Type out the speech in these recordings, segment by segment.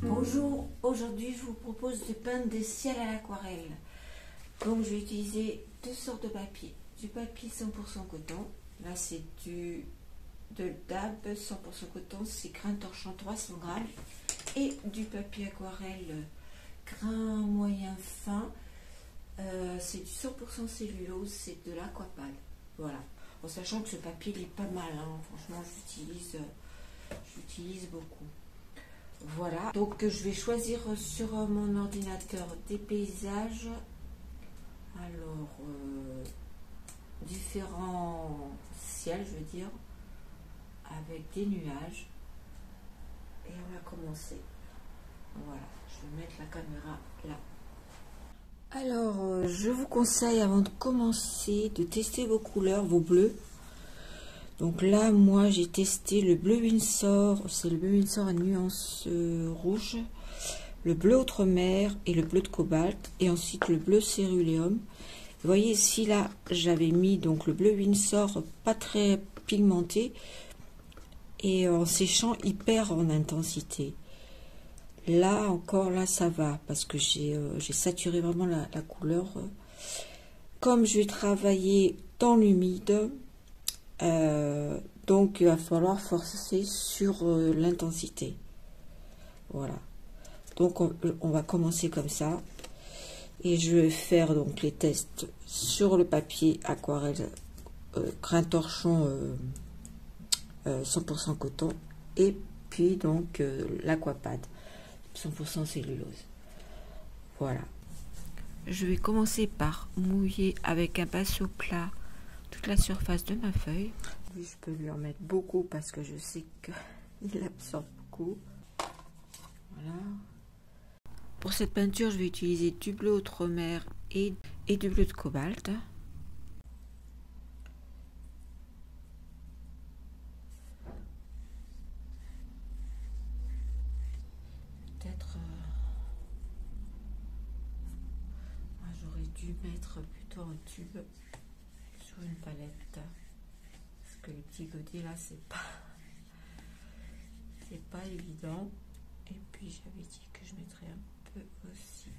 Bonjour, aujourd'hui je vous propose de peindre des ciels à l'aquarelle. Donc je vais utiliser deux sortes de papier. Du papier 100% coton, là c'est de DAB 100% coton, c'est grain torchon 300 grammes. Et du papier aquarelle grain moyen fin, c'est du 100% cellulose, c'est de l'Aquapad. Voilà, en sachant que ce papier il est pas mal, hein. Franchement j'utilise beaucoup. Voilà, donc je vais choisir sur mon ordinateur des paysages, alors différents ciels, je veux dire, avec des nuages, et on va commencer. Voilà, je vais mettre la caméra là. Alors, je vous conseille avant de commencer de tester vos couleurs, vos bleus. Donc là, moi, j'ai testé le bleu Windsor, c'est le bleu Windsor à nuance rouge, le bleu Outre-mer et le bleu de cobalt, et ensuite le bleu céruléum. Vous voyez ici, là, j'avais mis donc le bleu Windsor pas très pigmenté, et en séchant, il perd en intensité. Là, encore, là, ça va, parce que j'ai saturé vraiment la couleur. Comme je vais travailler dans l'humide, donc il va falloir forcer sur l'intensité. Voilà, donc on va commencer comme ça, et je vais faire donc les tests sur le papier aquarelle grain torchon 100% coton, et puis donc l'Aquapad 100% cellulose. Voilà, je vais commencer par mouiller avec un pinceau plat toute la surface de ma feuille. Oui, je peux lui en mettre beaucoup parce que je sais qu'il absorbe beaucoup. Voilà. Pour cette peinture, je vais utiliser du bleu Outre-mer et du bleu de cobalt. Peut-être j'aurais dû mettre plutôt un tube sur une palette, parce que les petits godets là, c'est pas évident. Et puis j'avais dit que je mettrais un peu aussi.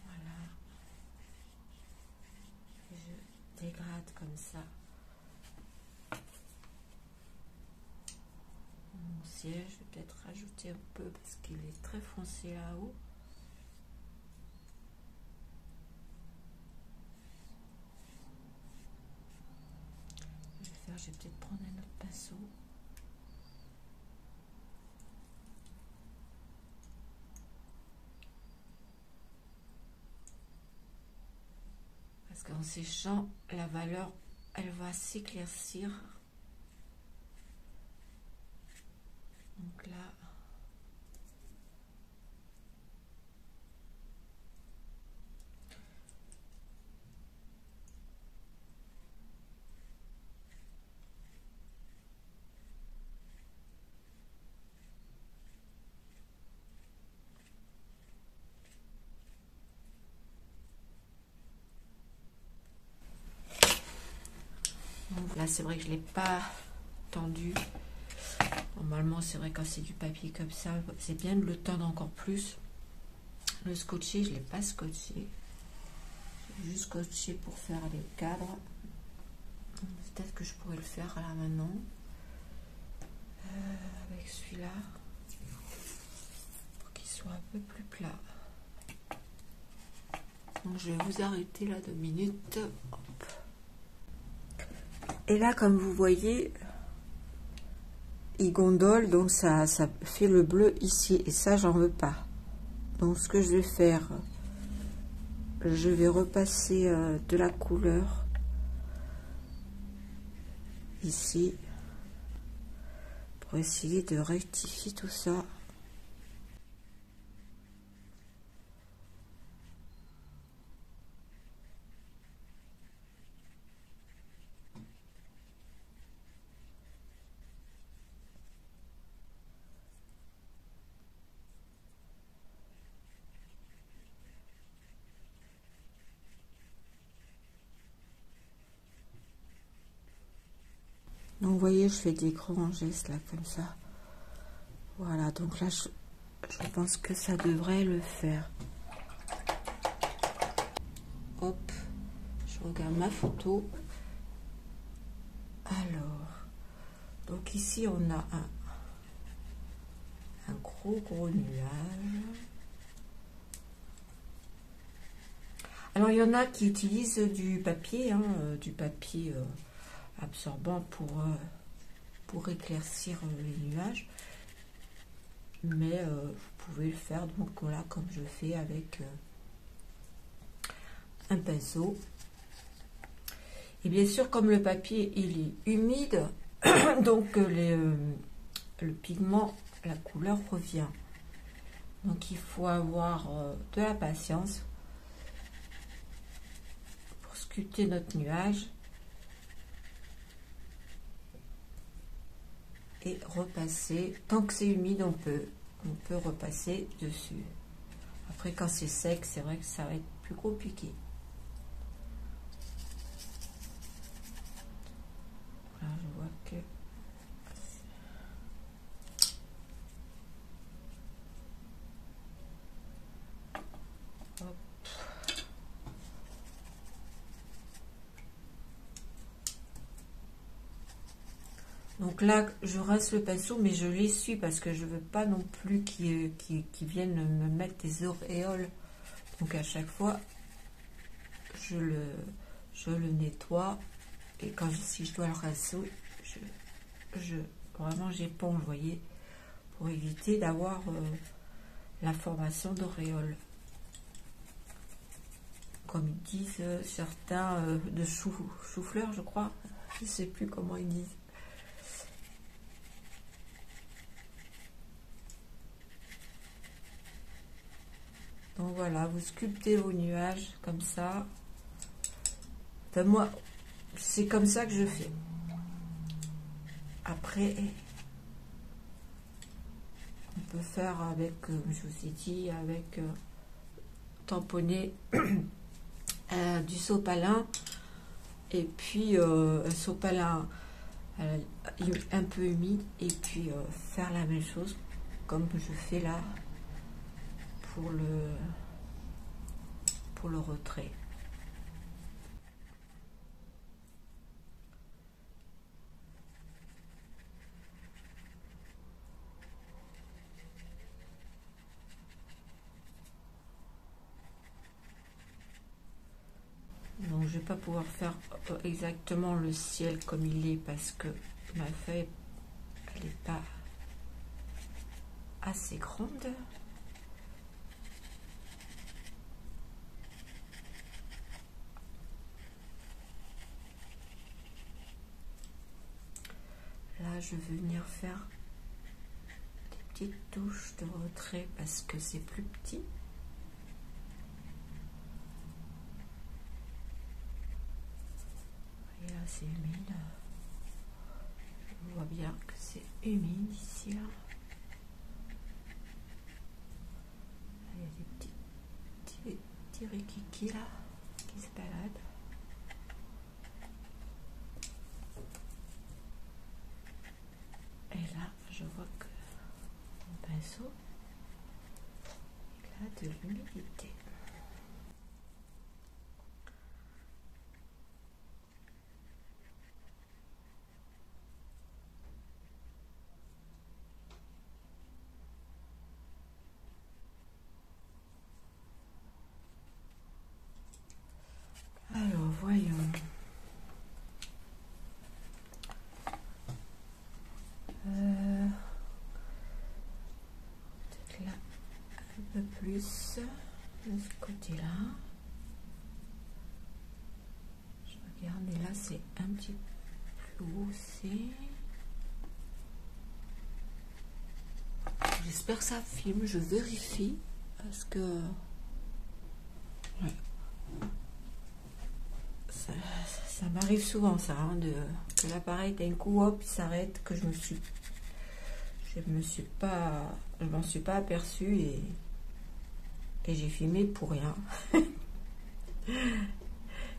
Voilà. Et je dégrade comme ça mon ciel. Je vais peut-être rajouter un peu parce qu'il est très foncé là-haut. Je vais peut-être prendre un autre pinceau. Parce qu'en séchant, la valeur, elle va s'éclaircir. Donc là, c'est vrai que je ne l'ai pas tendu. Normalement, c'est vrai quand c'est du papier comme ça, c'est bien de le tendre encore plus. Le scotché, je ne l'ai pas scotché. J'ai juste scotché pour faire les cadres. Peut-être que je pourrais le faire là maintenant. Avec celui-là. Pour qu'il soit un peu plus plat. Donc je vais vous arrêter là 2 minutes. Hop. Et là, comme vous voyez, il gondole, donc ça fait le bleu ici, et ça j'en veux pas. Donc ce que je vais faire, je vais repasser de la couleur ici pour essayer de rectifier tout ça. Donc vous voyez, je fais des grands gestes là comme ça. Voilà, donc là je pense que ça devrait le faire. Hop, je regarde ma photo. Alors, donc ici on a un gros nuage. Alors il y en a qui utilisent du papier, hein, du papier absorbant pour éclaircir les nuages. Mais vous pouvez le faire donc voilà comme je fais avec un pinceau. Et bien sûr comme le papier il est humide, donc le pigment, la couleur revient. Donc il faut avoir de la patience pour sculpter notre nuage et repasser. Tant que c'est humide, on peut repasser dessus. Après quand c'est sec, c'est vrai que ça va être plus compliqué. Là, je vois que hop. Donc là, je rince le pinceau, mais je l'essuie parce que je veux pas non plus qu'il vienne me mettre des auréoles. Donc à chaque fois, je le nettoie. Et si je dois le rincer, vraiment j'éponge, vous voyez, pour éviter d'avoir la formation d'auréoles. Comme ils disent certains de chou-fleur, je crois. Je sais plus comment ils disent. Donc voilà, vous sculptez vos nuages comme ça. Enfin, moi, c'est comme ça que je fais. Après, on peut faire avec, comme je vous ai dit, avec tamponner du sopalin. Et puis, un sopalin un peu humide. Et puis, faire la même chose comme je fais là pour le retrait. Donc je vais pas pouvoir faire exactement le ciel comme il est parce que ma feuille elle n'est pas assez grande. Là je vais venir faire des petites touches de retrait parce que c'est plus petit. Et là c'est humide. Je vois bien que c'est humide ici. Là. Il y a des petits rikiki là qui se baladent. Et là, je vois que mon pinceau il a de l'humidité. Alors, voyons. Peut-être là, un peu plus de ce côté-là. Je regarde, et là, c'est un petit peu plus haut aussi. J'espère que ça filme, je vérifie, parce que... Ouais. Ça m'arrive souvent ça, hein, que l'appareil d'un coup hop il s'arrête, que je m'en suis pas aperçue et j'ai filmé pour rien.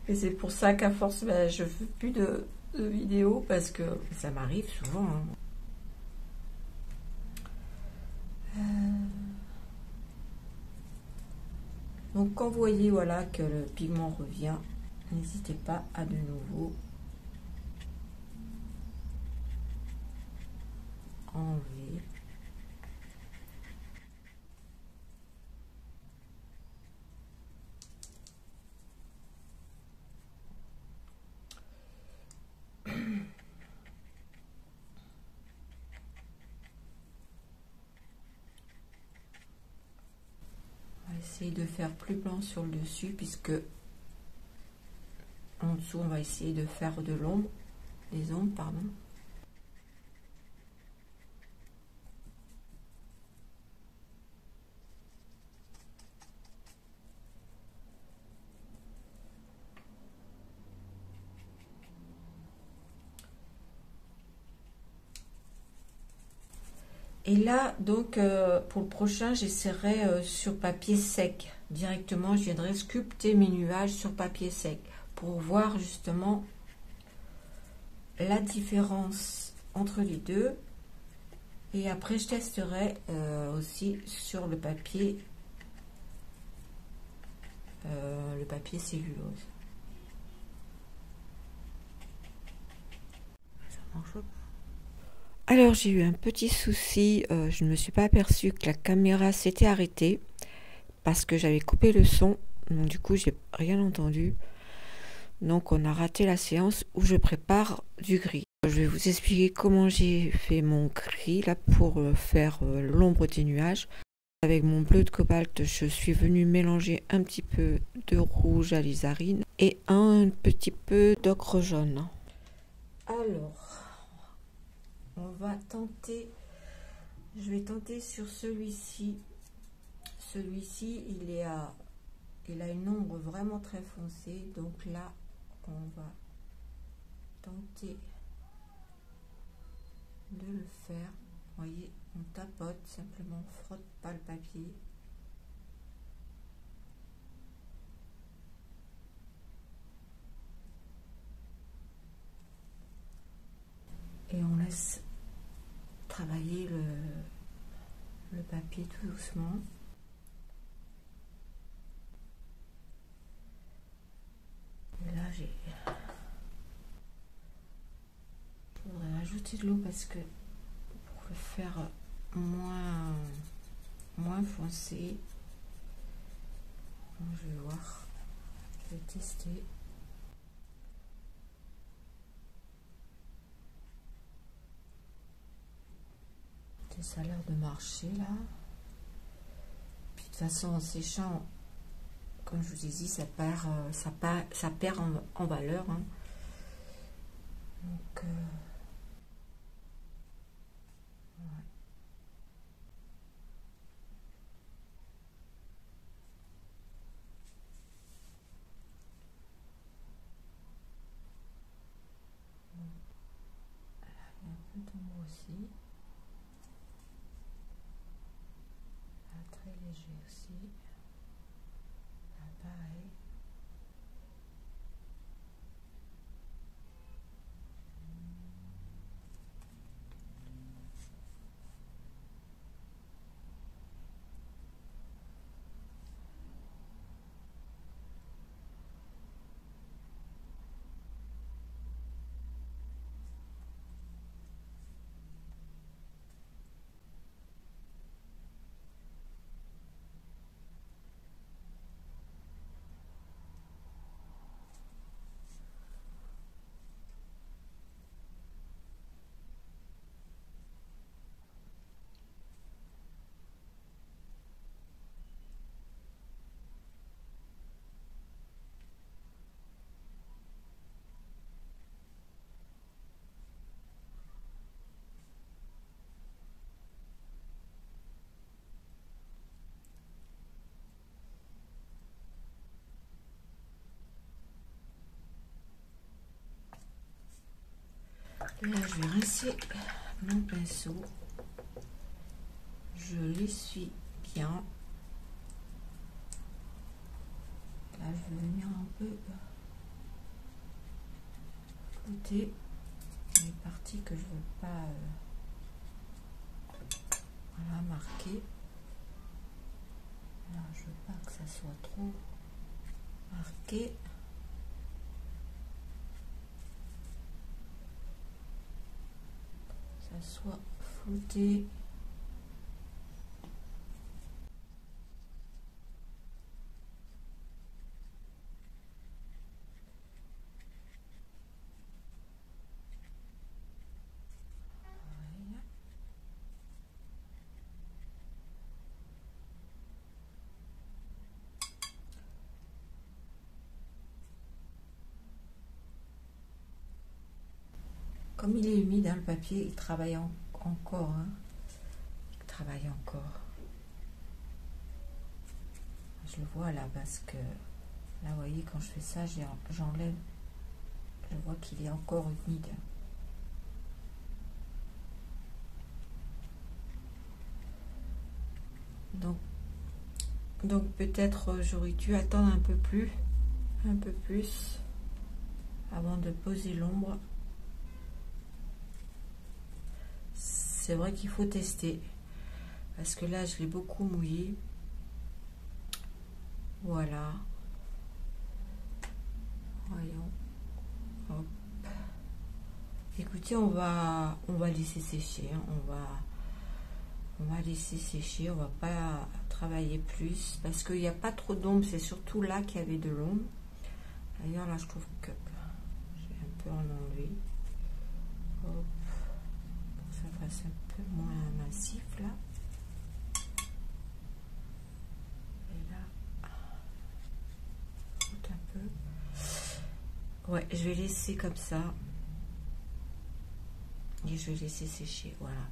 Et c'est pour ça qu'à force je fais plus de vidéo parce que ça m'arrive souvent. Hein. Donc quand vous voyez voilà que le pigment revient, n'hésitez pas à de nouveau enlever. On va essayer de faire plus blanc sur le dessus puisque en dessous on va essayer de faire de l'ombre, des ombres pardon. Et là, donc, pour le prochain, j'essaierai sur papier sec. Directement, je viendrai sculpter mes nuages sur papier sec pour voir justement la différence entre les deux. Et après, je testerai aussi sur le papier cellulose. Ça marche pas. Alors j'ai eu un petit souci, je ne me suis pas aperçue que la caméra s'était arrêtée parce que j'avais coupé le son, donc du coup j'ai rien entendu. Donc on a raté la séance où je prépare du gris. Je vais vous expliquer comment j'ai fait mon gris là pour faire l'ombre des nuages. Avec mon bleu de cobalt, je suis venue mélanger un petit peu de rouge alizarine et un petit peu d'ocre jaune. Alors on va tenter, je vais tenter sur celui-ci. Celui-ci, il a une ombre vraiment très foncée. Donc là, on va tenter de le faire. Vous voyez, on tapote, simplement on frotte pas le papier. Et on laisse travailler le papier tout doucement. Et là, je voudrais ajouter de l'eau parce que pour le faire moins foncé, donc, je vais voir, je vais tester. Ça a l'air de marcher là. Puis de toute façon en séchant, comme je vous ai dit, ça perd en valeur. Hein. Donc ouais. Voilà, il y a un peu d'ombre aussi. Très léger aussi. Là, pareil. Là, je vais rincer mon pinceau. Je l'essuie bien. Là, je vais venir un peu flouter les parties que je veux pas voilà, marquer. Là, je veux pas que ça soit trop marqué. Ça soit flouté. Comme il est humide, hein, le papier, il travaille encore. Hein. Il travaille encore. Je le vois là parce que là, vous voyez, quand je fais ça, j'enlève. Je vois qu'il est encore humide. Donc peut-être j'aurais dû attendre un peu plus avant de poser l'ombre. C'est vrai qu'il faut tester parce que là je l'ai beaucoup mouillé. Voilà, voyons. Hop. Écoutez, on va laisser sécher, hein. On va laisser sécher, on va pas travailler plus parce qu'il n'y a pas trop d'ombre, c'est surtout là qu'il y avait de l'ombre. D'ailleurs là je trouve que je vais un peu en enlever. Hop. Ça fasse un peu moins massif là. Et là, un peu. Ouais, je vais laisser comme ça. Et je vais laisser sécher, voilà.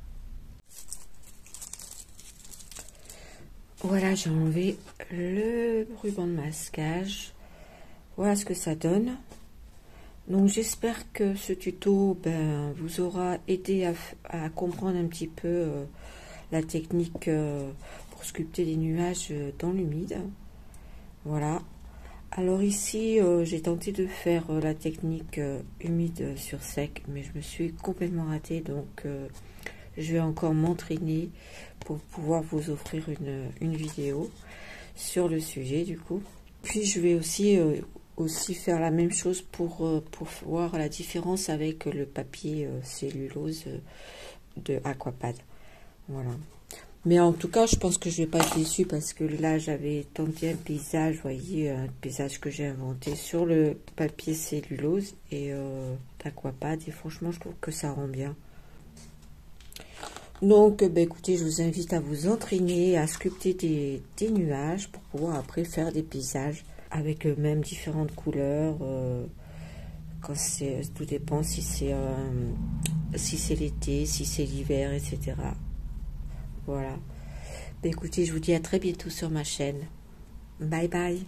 Voilà, j'ai enlevé le ruban de masquage. Voilà ce que ça donne. Donc j'espère que ce tuto vous aura aidé à comprendre un petit peu la technique pour sculpter des nuages dans l'humide. Voilà. Alors ici j'ai tenté de faire la technique humide sur sec, mais je me suis complètement ratée, donc je vais encore m'entraîner pour pouvoir vous offrir une vidéo sur le sujet du coup. Puis je vais aussi faire la même chose pour voir la différence avec le papier cellulose de Aquapad. Voilà. Mais en tout cas, je pense que je vais pas être déçue parce que là, j'avais tenté un paysage, vous voyez, un paysage que j'ai inventé sur le papier cellulose et d'Aquapad. Et franchement, je trouve que ça rend bien. Donc, écoutez, je vous invite à vous entraîner à sculpter des nuages pour pouvoir après faire des paysages avec même différentes couleurs. Quand tout dépend si c'est l'été, si c'est l'hiver, etc. Voilà. Écoutez, je vous dis à très bientôt sur ma chaîne. Bye bye.